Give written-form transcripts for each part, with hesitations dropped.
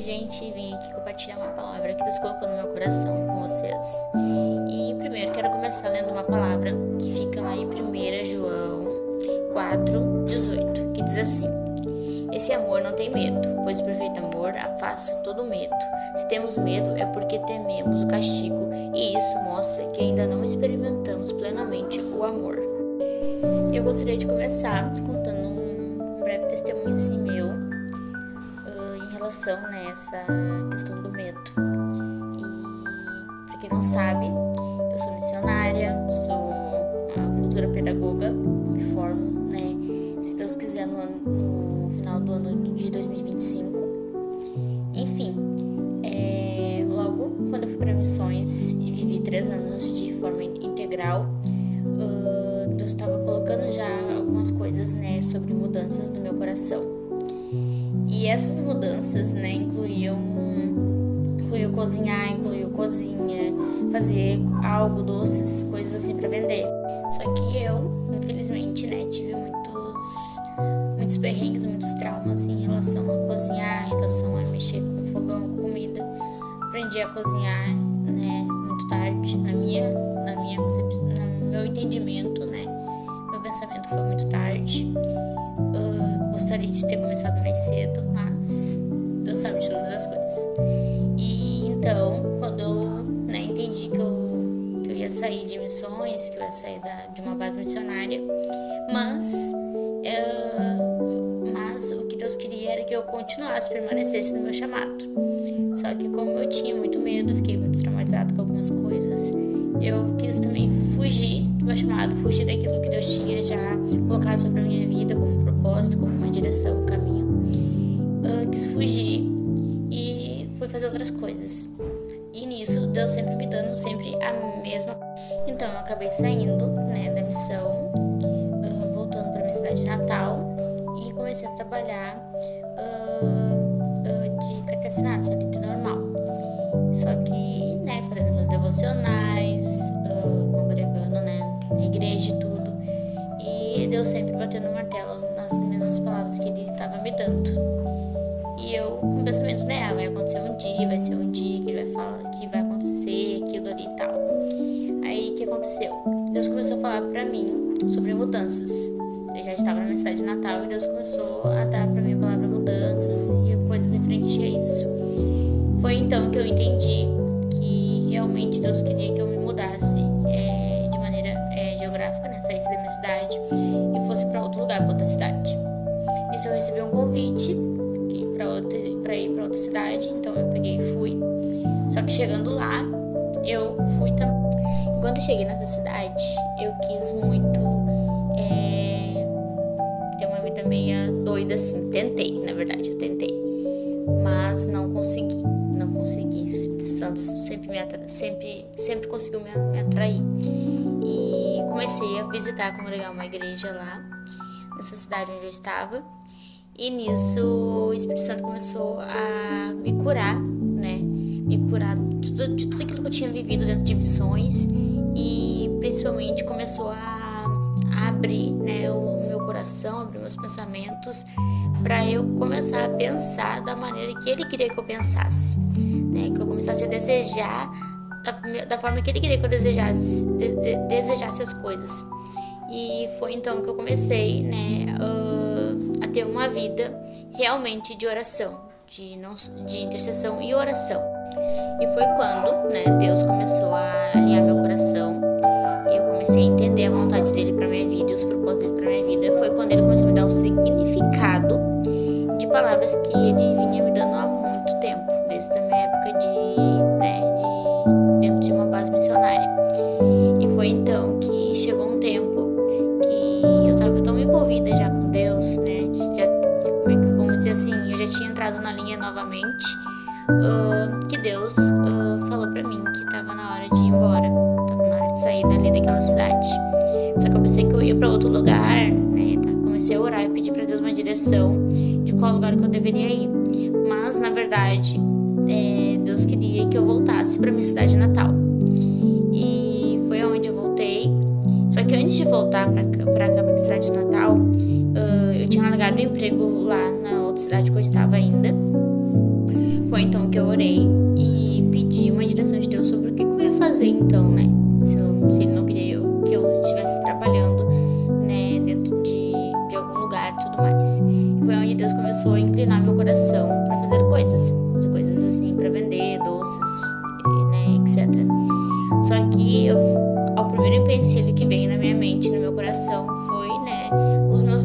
gente, vim aqui compartilhar uma palavra que Deus colocou no meu coração com vocês. E primeiro quero começar lendo uma palavra que fica lá em 1 João 4:18, que diz assim: Esse amor não tem medo, pois o perfeito amor afasta todo medo. Se temos medo é porque tememos o castigo, e isso mostra que ainda não experimentamos plenamente o amor. Eu gostaria de começar contando um breve testemunho assim meu em relação nessa questão do medo. E para quem não sabe, eu sou missionária, sou a futura pedagoga, me formo, se Deus quiser no final do ano de 2025. Enfim, logo quando eu fui para missões e vivi 3 anos de forma integral, Deus estava colocando já algumas coisas, sobre mudanças no meu coração. E essas mudanças, incluiu cozinhar, incluiu cozinha, fazer algo, doces, coisas assim para vender. Só que eu, infelizmente, tive muitos perrengues, muitos traumas em relação a cozinhar, em relação a mexer com fogão, com comida. Aprendi a cozinhar, muito tarde, na minha concepção, no meu entendimento, meu pensamento foi muito tarde. Gostaria de ter começado mais cedo, mas Deus sabe de todas as coisas. E então, quando eu entendi que eu ia sair de missões, que eu ia sair de uma base missionária, mas o que Deus queria era que eu continuasse, permanecesse no meu chamado. Só que como eu tinha muito medo, fiquei muito traumatizada com algumas coisas, eu quis também fugir do meu chamado, fugir daquilo que Deus tinha já colocado sobre a minha vida como um propósito, como uma direção, um caminho. Quis fugir e fui fazer outras coisas. E nisso, Deus sempre me dando sempre a mesma. Então eu acabei saindo, da missão, voltando para minha cidade natal e comecei a trabalhar de carteira assinada, CLT normal. Só que, fazendo meus devocionais, congregando, na igreja e tudo. E Deus sempre batendo o martelo nas mesmas palavras que Ele estava me dando. E eu, com o pensamento, vai acontecer um dia, vai ser um dia que Ele vai falar que vai acontecer aquilo ali e tal. Aí, o que aconteceu? Deus começou a falar pra mim sobre mudanças. Eu já estava na minha cidade natal e Deus começou a dar pra mim a palavra mudanças e coisas referentes a isso. Foi então que eu entendi que realmente Deus queria que eu me mudasse de maneira geográfica, saísse da minha cidade e fosse para outro lugar, para outra cidade. Nisso eu recebi um convite para ir para outra cidade, então eu peguei e fui. Só que chegando lá, eu fui também. Quando eu cheguei nessa cidade, eu quis muito ter uma vida meio doida assim. Tentei, na verdade, eu tentei, mas não consegui. Santos sempre conseguiu me atrair. E comecei a visitar, congregar uma igreja lá, nessa cidade onde eu estava. E nisso o Espírito Santo começou a me curar, me curar de tudo aquilo que eu tinha vivido dentro de missões. E principalmente começou a abrir, o meu coração, abrir meus pensamentos, para eu começar a pensar da maneira que Ele queria que eu pensasse, que eu começasse a desejar da forma que Ele queria que eu desejasse as coisas. E foi então que eu comecei, a ter uma vida realmente de oração, de intercessão e oração. E foi quando, Deus começou a alinhar meu coração e eu comecei a entender a vontade dele para minha vida e os propósitos dele para minha vida. Foi quando ele começou a me dar o significado de palavras que ele vinha me dando há muito tempo, desde a minha época dentro de uma base missionária. E foi então que chegou um tempo que eu estava tão envolvida já com Deus, vamos dizer assim, eu já tinha entrado na linha novamente, que Deus falou pra mim que tava na hora de ir embora, tava na hora de sair dali daquela cidade. Só que eu pensei que eu ia pra outro lugar, comecei a orar e pedir pra Deus uma direção de qual lugar que eu deveria ir. Mas, na verdade, Deus queria que eu voltasse pra minha cidade natal. E foi aonde eu voltei. Só que antes de voltar pra cá, pra minha cidade natal, eu tinha largado o emprego lá na outra cidade que eu estava ainda. Foi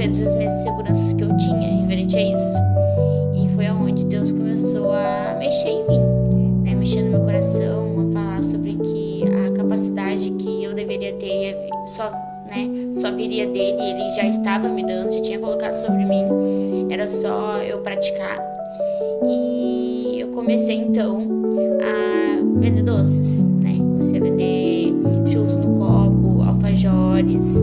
medos e as minhas inseguranças que eu tinha referente a isso. E foi aonde Deus começou a mexer em mim, né? Mexer no meu coração, a falar sobre que a capacidade que eu deveria ter só viria dele. Ele já estava me dando, já tinha colocado sobre mim, era só eu praticar. E eu comecei então a vender doces, né? Comecei a vender churros no copo, alfajores.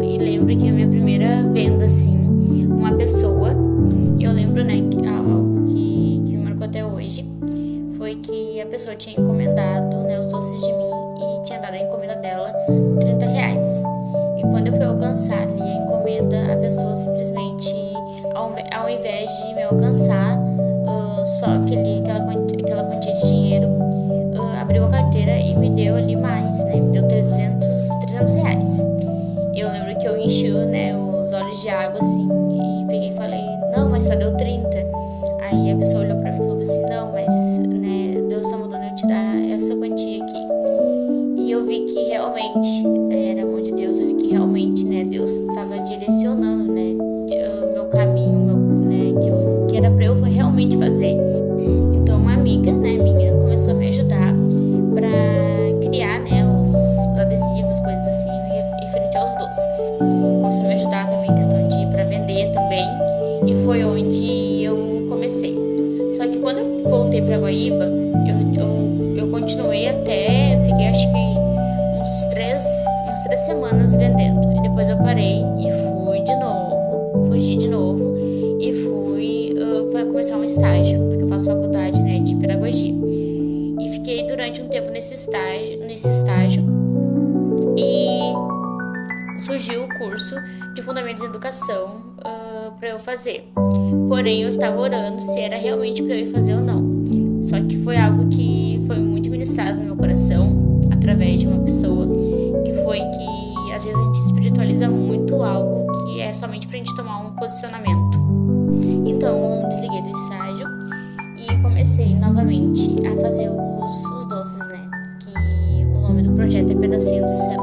E lembro que a minha primeira venda, assim, uma pessoa, eu lembro, né, que algo que me marcou até hoje foi que a pessoa tinha encomendado, né, os doces de mim e tinha dado a encomenda dela R$30. E quando eu fui alcançar ali a encomenda, a pessoa simplesmente, ao invés de me alcançar só aquela quantia de dinheiro, abriu a carteira e me deu ali mais, né? Me deu R$300. Eu lembro que eu enchi, né, os olhos de água assim e peguei e falei: não, mas só deu 30. Aí a pessoa olhou pra mim e falou assim: não, mas, né, Deus tá mandando eu te dar essa quantia aqui. E eu vi que realmente era a mão de Deus. Eu vi que realmente, né, Deus estava direcionando, né, o meu caminho, né, aquilo que era pra eu realmente fazer. Então uma amiga, né, minha começou a me ajudar pra criar, né, os adesivos, coisas assim, referente aos doces. Começou a me ajudar também em questão de ir pra vender também. E foi onde eu comecei. Só que quando eu voltei pra Guaíba, eu continuei até, fiquei acho que umas 3 semanas vendendo. E depois eu parei e fugi de novo e fui começar um estágio, porque eu faço faculdade, né, de pedagogia. E fiquei durante um tempo nesse estágio e surgiu o curso de Fundamentos em Educação para eu fazer. Porém, eu estava orando se era realmente para eu ir fazer ou não. Só que foi algo que foi muito ministrado no meu coração através de uma pessoa, que foi que às vezes a gente espiritualiza muito algo que é somente pra gente tomar um posicionamento. Então, eu desliguei do estágio e comecei novamente a fazer os doces, né? Que o nome do projeto é Pedacinho do Céu.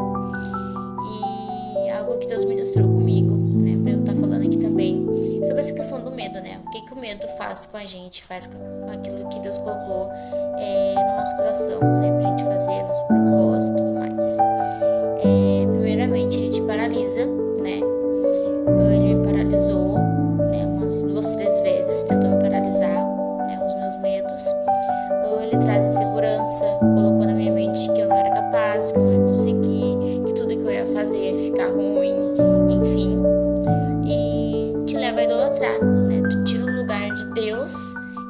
E algo que Deus ministrou comigo, né? Pra eu estar falando aqui também sobre essa questão do medo, né? O que o medo faz com a gente, faz com aquilo que Deus colocou no nosso coração, né? Pra gente fazer nosso propósito e tudo mais. Primeiramente, ele te paralisa, né? Ele me paralisou, né? Umas 2, 3 vezes tentou me paralisar, né? Os meus medos. Ele traz insegurança, colocou na minha mente que eu não era capaz, que eu não ia conseguir, que tudo que eu ia fazer ia ficar ruim, enfim. E te leva a idolatrar, né? Tu tira o lugar de Deus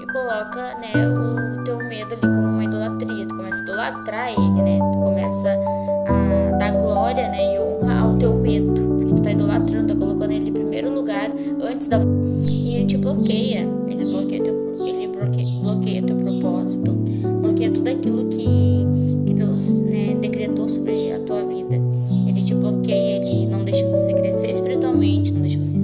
e coloca, né, o teu medo ali como uma idolatria. Tu começa a idolatrar ele, né? Tu começa a dar glória, né, e honra ao teu medo, porque tu tá idolatrando, tá colocando ele em primeiro lugar antes da... E ele te bloqueia, ele bloqueia teu propósito, bloqueia tudo aquilo que Deus, né, decretou sobre a tua vida. Ele te bloqueia, ele não deixa você crescer espiritualmente, não deixa você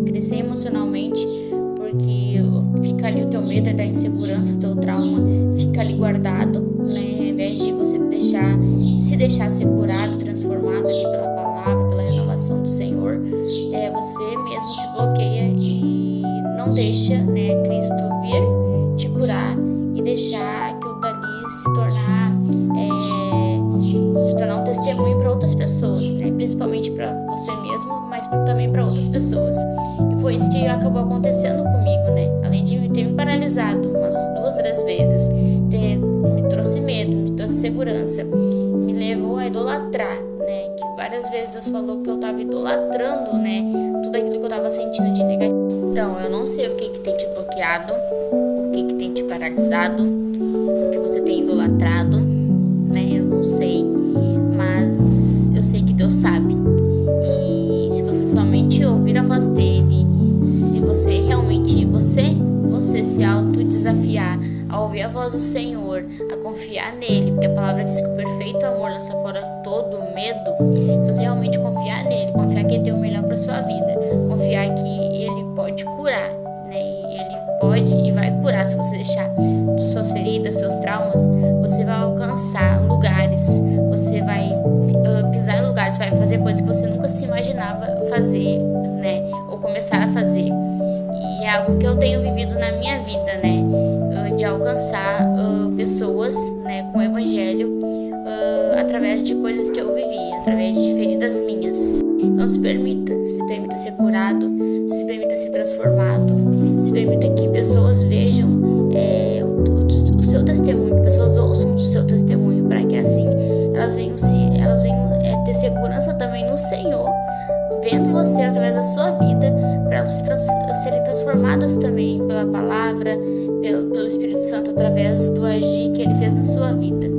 crescer emocionalmente, porque fica ali o teu medo, da insegurança, o teu trauma fica ali guardado, né, ao invés de você se deixar ser curado, transformado ali pela palavra, pela renovação do Senhor, você mesmo se bloqueia e não deixa, né, Cristo vir te curar e deixar aquilo dali se tornar um testemunho para outras pessoas, né, principalmente para você mesmo, mas também para outras pessoas. E foi isso que acabou acontecendo comigo, né? Além de ter me paralisado umas 2, 3 vezes, me trouxe medo, me trouxe segurança, me levou a idolatrar, né? Que várias vezes Deus falou que eu estava idolatrando, né? Tudo aquilo que eu estava sentindo de negativo. Então, eu não sei o que tem te bloqueado, o que tem te paralisado, o que você tem idolatrado, né? Eu não sei, mas eu sei que Deus sabe. E se você somente ouvir a voz dele, se você realmente, você se autodesafiar a ouvir a voz do Senhor, a confiar nele, porque a palavra diz que o perfeito amor lança fora todo medo. Se você realmente confiar nele, confiar que ele tem o melhor para sua vida, confiar que ele pode curar, né? E ele pode e vai curar. Se você deixar suas feridas, seus traumas, você vai alcançar lugares, você vai pisar em lugares, vai fazer coisas que você nunca se imaginava fazer, algo que eu tenho vivido na minha vida, né? De alcançar pessoas, né, com o evangelho através de coisas que eu vivi, através de feridas minhas. Então se permita ser curado, se permita ser transformado, se permita que pessoas vejam o seu testemunho, que pessoas ouçam o seu testemunho, para que assim elas venham ter segurança também no Senhor, vendo você através da sua vida, para elas serem transformadas também pela palavra, pelo Espírito Santo, através do agir que Ele fez na sua vida.